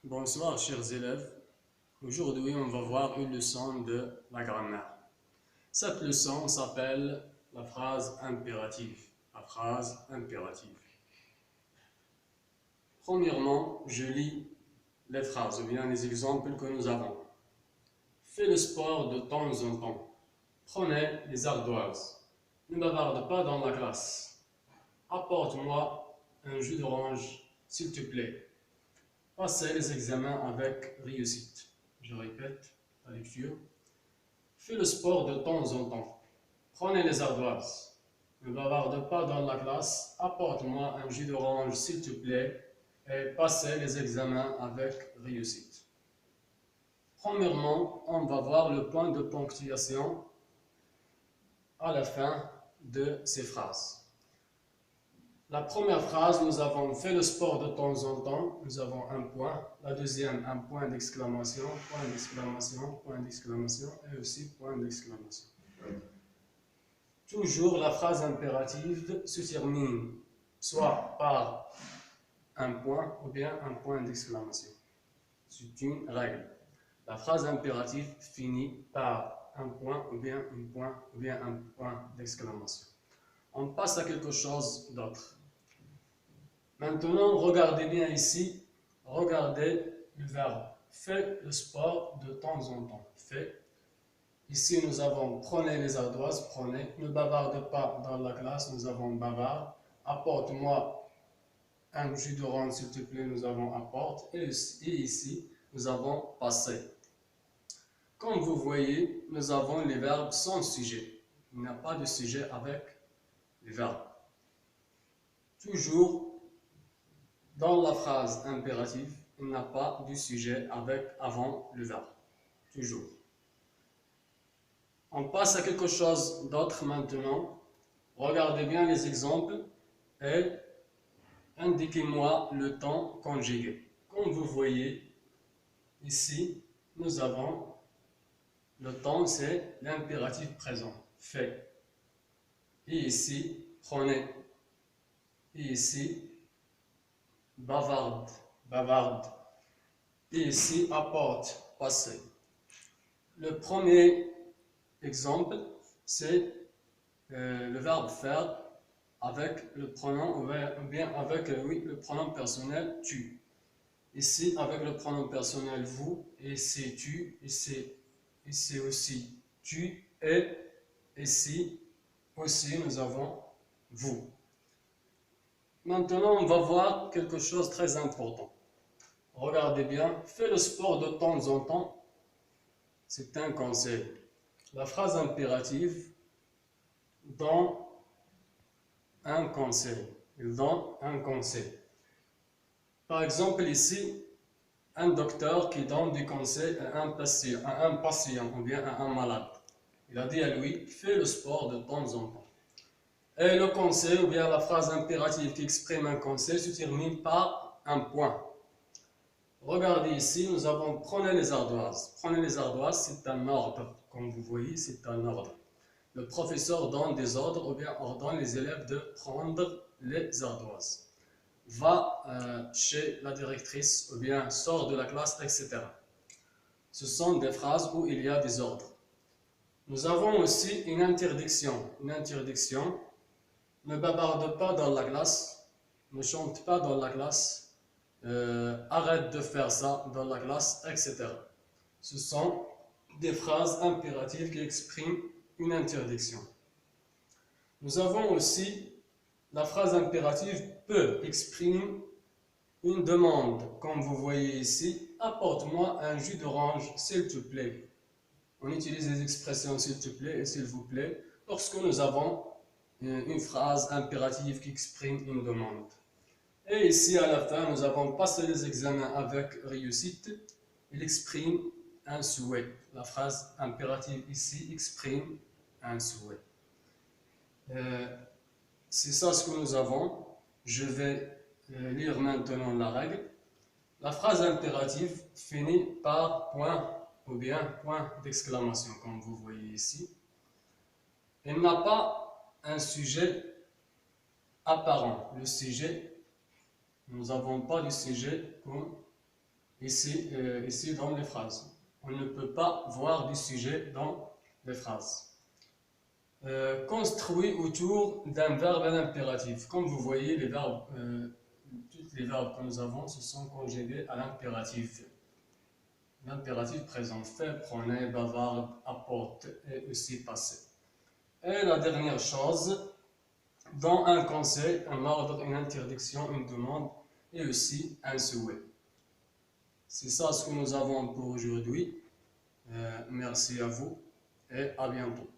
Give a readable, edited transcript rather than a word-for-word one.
Bonsoir chers élèves, aujourd'hui on va voir une leçon de la grammaire. Cette leçon s'appelle la phrase impérative. La phrase impérative. Premièrement, je lis les phrases ou bien les exemples que nous avons. Fais le sport de temps en temps. Prenez les ardoises. Ne bavarde pas dans la classe. Apporte-moi un jus d'orange, s'il te plaît. Passez les examens avec réussite. Je répète la lecture. Fais le sport de temps en temps. Prenez les ardoises. Ne bavarde pas dans la classe. Apporte-moi un jus d'orange, s'il te plaît. Et passez les examens avec réussite. Premièrement, on va voir le point de ponctuation à la fin de ces phrases. La première phrase, nous avons fait le sport de temps en temps, nous avons un point. La deuxième, un point d'exclamation, point d'exclamation, point d'exclamation et aussi point d'exclamation. Toujours la phrase impérative se termine soit par un point ou bien un point d'exclamation. C'est une règle. La phrase impérative finit par un point ou bien un point d'exclamation. On passe à quelque chose d'autre. Maintenant, regardez bien ici, regardez le verbe. Fais le sport de temps en temps. Fais. Ici, nous avons prenez les ardoises, prenez. Ne bavarde pas dans la classe, nous avons bavarde. Apporte-moi un jus d'orange, s'il te plaît, nous avons apporte. Et ici, nous avons passé. Comme vous voyez, nous avons les verbes sans sujet. Il n'y a pas de sujet avec les verbes. Toujours dans la phrase impérative, il n'y a pas de sujet avant le verbe. Toujours. On passe à quelque chose d'autre maintenant. Regardez bien les exemples et indiquez-moi le temps conjugué. Comme vous voyez, ici, nous avons le temps, c'est l'impératif présent, fait. Et ici, prenez. Et ici, bavarde, bavarde. Et ici, apporte, passé. Le premier exemple, c'est le verbe faire avec le pronom, ou bien avec le pronom personnel tu. Ici, avec le pronom personnel vous, et c'est tu, et c'est aussi tu, et ici aussi nous avons vous. Maintenant, on va voir quelque chose de très important. Regardez bien, fais le sport de temps en temps. C'est un conseil. La phrase impérative donne un conseil. Il donne un conseil. Par exemple, ici, un docteur qui donne des conseils à un patient ou bien à un malade. Il a dit à lui, fais le sport de temps en temps. Et le conseil ou bien la phrase impérative qui exprime un conseil se termine par un point. Regardez ici, nous avons prenez les ardoises. Prenez les ardoises, c'est un ordre. Comme vous voyez, c'est un ordre. Le professeur donne des ordres ou bien ordonne les élèves de prendre les ardoises. Va chez la directrice ou bien sort de la classe, etc. Ce sont des phrases où il y a des ordres. Nous avons aussi une interdiction. Une interdiction. Ne bavarde pas dans la classe. Ne chante pas dans la classe. Arrête de faire ça dans la classe, etc. Ce sont des phrases impératives qui expriment une interdiction. Nous avons aussi la phrase impérative peut exprimer une demande, comme vous voyez ici. Apporte-moi un jus d'orange, s'il te plaît. On utilise les expressions s'il te plaît et s'il vous plaît lorsque nous avons une phrase impérative qui exprime une demande. Et ici, à la fin, nous avons passé les examens avec réussite. Il exprime un souhait. La phrase impérative ici exprime un souhait. C'est ça ce que nous avons. Je vais lire maintenant la règle. La phrase impérative finit par point ou bien point d'exclamation, comme vous voyez ici. Elle n'a pas un sujet apparent. Le sujet, nous n'avons pas de sujet comme ici dans les phrases. On ne peut pas voir des sujets dans les phrases. Construit autour d'un verbe à l'impératif. Comme vous voyez, tous les verbes que nous avons se sont conjugués à l'impératif. L'impératif présent fait, prenez, bavarde, apporte et aussi passé. Et la dernière chose, dans un conseil, un ordre, une interdiction, une demande et aussi un souhait. C'est ça ce que nous avons pour aujourd'hui. Merci à vous et à bientôt.